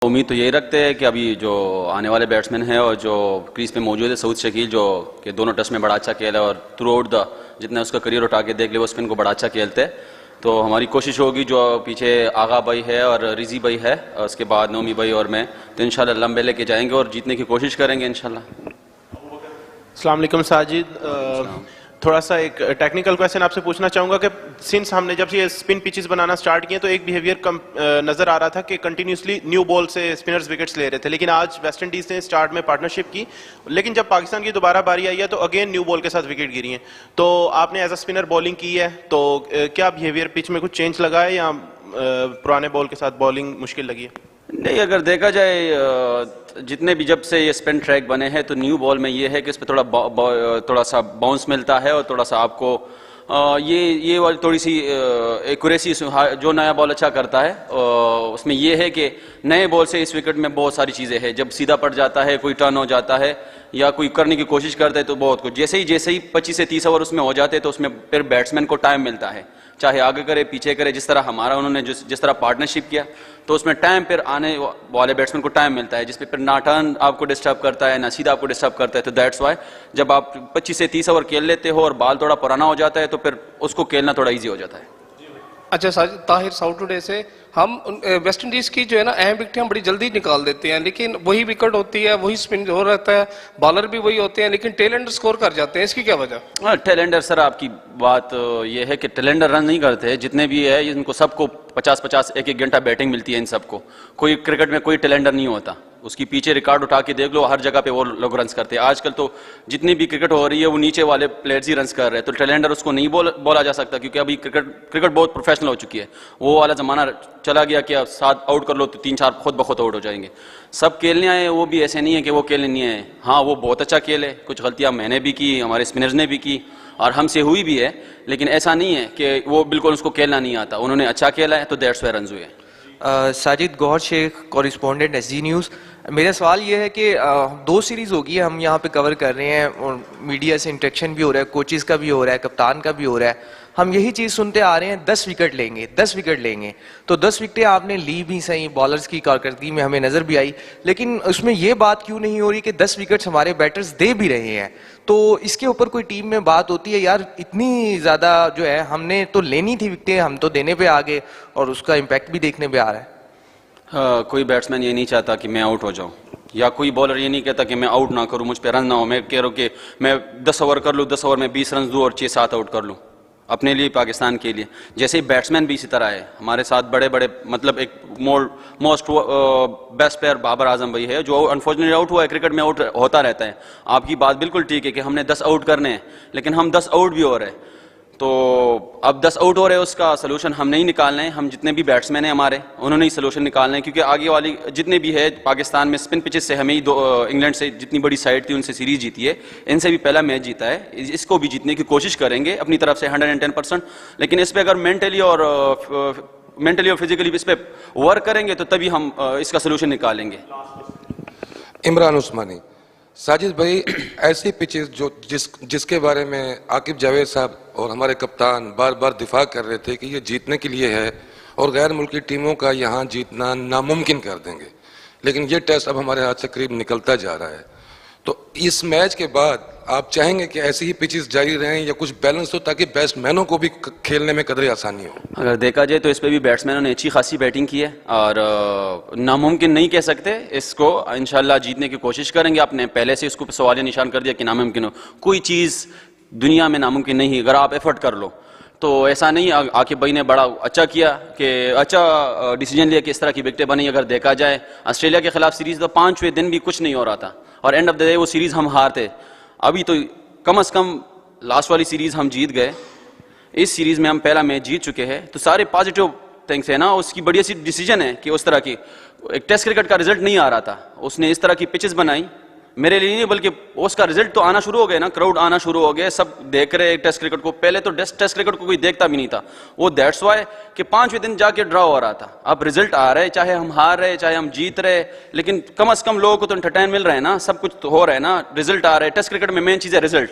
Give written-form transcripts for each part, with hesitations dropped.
उम्मीद तो यही रखते हैं कि अभी जो आने वाले बैट्समैन हैं और जो क्रीज पे मौजूद है सऊद शकील जो कि दोनों टेस्ट में बड़ा अच्छा खेला है और थ्रू आउट द जितना उसका करियर उठा के देख ले वो स्पिन को बड़ा अच्छा खेलते हैं। तो हमारी कोशिश होगी जो पीछे आगा भाई है और रिजी भाई है और उसके बाद नोमी भाई और मैं तो इंशाल्लाह लंबे लेके जाएंगे और जीतने की कोशिश करेंगे इंशाल्लाह। अस्सलाम वालेकुम साजिद, थोड़ा सा एक टेक्निकल क्वेश्चन आपसे पूछना चाहूँगा कि सिंस हमने जब ये स्पिन पिचेस बनाना स्टार्ट किए तो एक बिहेवियर नज़र आ रहा था कि कंटिन्यूसली न्यू बॉल से स्पिनर्स विकेट्स ले रहे थे, लेकिन आज वेस्ट इंडीज़ ने स्टार्ट में पार्टनरशिप की, लेकिन जब पाकिस्तान की दोबारा बारी आई है तो अगेन न्यू बॉल के साथ विकेट गिरी हैं। तो आपने एज अ स्पिनर बॉलिंग की है तो क्या बिहेवियर पिच में कुछ चेंज लगा है या पुराने बॉल के साथ बॉलिंग मुश्किल लगी है? नहीं, अगर देखा जाए जितने भी जब से ये स्पिन ट्रैक बने हैं तो न्यू बॉल में ये है कि इस पर थोड़ा सा बाउंस मिलता है और थोड़ा सा आपको ये वाली थोड़ी सी एक्यूरेसी जो नया बॉल अच्छा करता है उसमें ये है कि नए बॉल से इस विकेट में बहुत सारी चीज़ें हैं। जब सीधा पड़ जाता है, कोई टर्न हो जाता है या कोई करने की कोशिश करता है तो बहुत कुछ जैसे ही 25 से 30 ओवर उसमें हो जाते हैं तो उसमें फिर बैट्समैन को टाइम मिलता है, चाहे आगे करे पीछे करे, जिस तरह हमारा उन्होंने जिस तरह पार्टनरशिप किया तो उसमें टाइम फिर आने वाले बैट्समैन को टाइम मिलता है जिस पे फिर ना टर्न आपको डिस्टर्ब करता है ना सीधा आपको डिस्टर्ब करता है। तो दैट्स वाई जब आप 25 से 30 ओवर खेल लेते हो और बाल थोड़ा पुराना हो जाता है तो फिर उसको खेलना थोड़ा ईजी हो जाता है। अच्छा साजिद, ताहिर साउथ टुडे से हम वेस्ट इंडीज की जो है ना अहम विकेटें हम बड़ी जल्दी निकाल देते हैं, लेकिन वही विकेट होती है, वही स्पिन हो रहता है, बॉलर भी वही होते हैं, लेकिन टेलेंडर स्कोर कर जाते हैं। इसकी क्या वजह? हाँ, टेलेंडर सर आपकी बात ये है कि टेलेंडर रन नहीं करते जितने भी है, इनको सबको 50-50 एक घंटा बैटिंग मिलती है इन सबको। कोई क्रिकेट में कोई टेलेंडर नहीं होता, उसकी पीछे रिकॉर्ड उठा के देख लो, हर जगह पे वो लोग रन्स करते हैं। आजकल तो जितनी भी क्रिकेट हो रही है वो नीचे वाले प्लेयर्स ही रन्स कर रहे हैं, तो टेलेंडर उसको नहीं बोला जा सकता क्योंकि अभी क्रिकेट बहुत प्रोफेशनल हो चुकी है। वो वाला जमाना चला गया कि अब 7 आउट कर लो तो 3-4 खुद ब खुद आउट हो जाएंगे। सब खेलने आए, वो भी ऐसे नहीं है कि वो खेलने नहीं आए। हाँ, वो बहुत अच्छा खेले, कुछ गलतियाँ मैंने भी की, हमारे स्पिनर्स ने भी की और हमसे हुई भी है, लेकिन ऐसा नहीं है कि वो बिल्कुल उसको खेलना नहीं आता। उन्होंने अच्छा खेला है तो दैट्स व्हाई रन्स हुए। Sajid Gauhar Sheikh, correspondent SG news. मेरा सवाल ये है कि 2 सीरीज़ होगी हम यहाँ पे कवर कर रहे हैं और मीडिया से इंटरेक्शन भी हो रहा है, कोचेज़ का भी हो रहा है, कप्तान का भी हो रहा है। हम यही चीज़ सुनते आ रहे हैं 10 विकेट लेंगे, 10 विकेट लेंगे। तो 10 विकेटें आपने ली भी सही, बॉलर्स की कारकर्दगी में हमें नज़र भी आई, लेकिन उसमें ये बात क्यों नहीं हो रही कि 10 विकेट्स हमारे बैटर्स दे भी रहे हैं? तो इसके ऊपर कोई टीम में बात होती है यार इतनी ज़्यादा जो है हमने तो लेनी थी विकेटें, हम तो देने पे आ गए और उसका इम्पैक्ट भी देखने पे आ रहा है। कोई बैट्समैन ये नहीं चाहता कि मैं आउट हो जाऊं या कोई बॉलर ये नहीं कहता कि मैं आउट ना करूं, मुझ पे रन ना हो। मैं कह रहा हूं कि मैं 10 ओवर कर लूं, 10 ओवर में 20 रन दूं और 6-7 आउट कर लूं अपने लिए, पाकिस्तान के लिए। जैसे ही बैट्समैन भी इसी तरह है हमारे साथ, बड़े बड़े मतलब एक most best player Babar Azam भाई है जो अनफॉर्चुनेटली आउट हुआ है। क्रिकेट में आउट होता रहता है। आपकी बात बिल्कुल ठीक है कि हमने 10 आउट करने हैं, लेकिन हम 10 आउट भी हो रहे हैं। तो अब 10 आउट हो रहे हैं, उसका सोल्यूशन हम नहीं निकालना है, हम जितने भी बैट्समैन हैं हमारे उन्होंने ही सोल्यूशन निकालना है क्योंकि आगे वाली जितने भी है पाकिस्तान में स्पिन पिचेस से हमें ही इंग्लैंड से जितनी बड़ी साइड थी उनसे सीरीज जीती है, इनसे भी पहला मैच जीता है, इसको भी जीतने की कोशिश करेंगे अपनी तरफ से 110%। लेकिन इस पर अगर मेंटली और फिजिकली इस पर वर्क करेंगे तो तभी हम इसका सोल्यूशन निकालेंगे। इमरान उस्मानी। साजिद भाई, ऐसी पिचेस जिसके बारे में आकिब जावेद साहब और हमारे कप्तान बार बार दिफा कर रहे थे कि ये जीतने के लिए है और गैर मुल्की टीमों का यहाँ जीतना नामुमकिन कर देंगे, लेकिन ये टेस्ट अब हमारे हाथ से करीब निकलता जा रहा है। तो इस मैच के बाद आप चाहेंगे कि ऐसी ही पिचेस जारी रहें या कुछ बैलेंस हो ताकि बैट्समैनों को भी खेलने में कदरे आसानी हो? अगर देखा जाए तो इस पे भी बैट्समैनों ने अच्छी खासी बैटिंग की है और नामुमकिन नहीं कह सकते, इसको इंशाल्लाह जीतने की कोशिश करेंगे। आपने पहले से इसको सवालिया निशान कर दिया कि नामुमकिन हो, कोई चीज़ दुनिया में नामुमकिन नहीं है अगर आप एफर्ट कर लो। तो ऐसा नहीं, आकिब भाई ने बड़ा अच्छा किया कि अच्छा डिसीजन लिया कि इस तरह की विकेटें बनी। अगर देखा जाए ऑस्ट्रेलिया के खिलाफ सीरीज तो 5वें दिन भी कुछ नहीं हो रहा था और एंड ऑफ द डे वो सीरीज हम हारते। अभी तो कम से कम लास्ट वाली सीरीज हम जीत गए, इस सीरीज में हम पहला मैच जीत चुके हैं, तो सारे पॉजिटिव थिंग्स है ना। उसकी बड़ी सी डिसीजन है कि उस तरह की एक टेस्ट क्रिकेट का रिजल्ट नहीं आ रहा था, उसने इस तरह की पिचेस बनाई मेरे लिए नहीं बल्कि उसका रिजल्ट तो आना शुरू हो गया ना, क्राउड आना शुरू हो गए, सब देख रहे टेस्ट क्रिकेट को। पहले तो टेस्ट क्रिकेट को कोई देखता भी नहीं था, वो दैट्स वाई कि 5वें दिन जाके ड्रॉ हो रहा था। अब रिजल्ट आ रहे, चाहे हम हार रहे चाहे हम जीत रहे, लेकिन कम से कम लोगों को तो एंटरटेन मिल रहा है ना, सब कुछ तो हो रहा है ना, रिजल्ट आ रहा है। टेस्ट क्रिकेट में मेन चीज है रिजल्ट।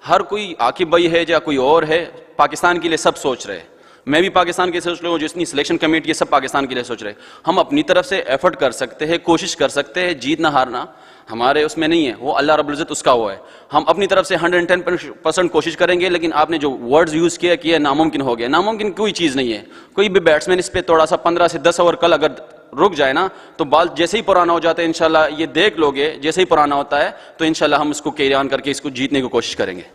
हर कोई आकिब भाई है या कोई और है, पाकिस्तान के लिए सब सोच रहे हैं। मैं भी पाकिस्तान के लिए सोच रहा हूँ, जितनी सिलेक्शन कमेटी है सब पाकिस्तान के लिए सोच रहे हैं। हम अपनी तरफ से एफर्ट कर सकते हैं, कोशिश कर सकते हैं, जीतना हारना हमारे उसमें नहीं है, वो अल्लाह रब्बुल इज़्ज़त उसका वो है। हम अपनी तरफ से 110% कोशिश करेंगे, लेकिन आपने जो वर्ड्स यूज़ किया कि ये नामुमकिन हो गया, नामुमकिन कोई चीज़ नहीं है। कोई भी बैट्समैन इस पर थोड़ा सा 15 से 10 ओवर कल अगर रुक जाए ना, तो बॉल जैसे ही पुराना हो जाता है, इंशाल्लाह ये देख लोगे, जैसे ही पुराना होता है तो इंशाल्लाह हम इसको कैरी ऑन करके इसको जीतने की कोशिश करेंगे।